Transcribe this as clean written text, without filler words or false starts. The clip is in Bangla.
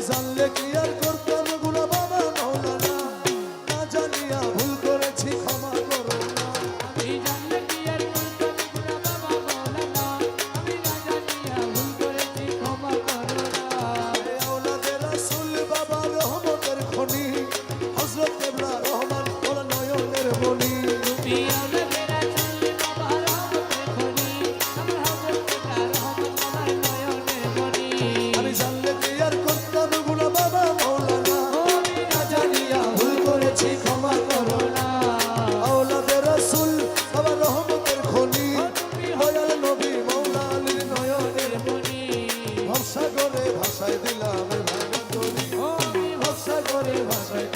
জানলে কি আর করতাম গুলা বাবা মৌলানা, না জানিয়া ভুল করেছি ক্ষমা করো না। আমি জানলে কি আর করতাম গুনাহ বাবা মওলানা, আমি না জানিয়া ভুল করেছি ক্ষমা করো না। আওলাদে রাসূল বাবা রহমতের খনি, হযরত কেবলা রহমান ওর নয়নের মনি। তুমি আওলাদে রাসূল বাবা রহমতের খনি, আমার হযরত কেবলা রহমান বাবার নয়নের মনি। আমি জানলে কি আর করতাম গুনাহ বাবা মৌলানা, আমি না জানিয়া ভুল করেছি ক্ষমা করো না। আওলাদে রাসূল বাবা রহমতের খনি, দয়াল নবী মৌলা আলীর নয়নের মনি ভরসা করে ভাষায় দিলাম ভাঙা তরি, ও আমি ভরসা করে ভাষায়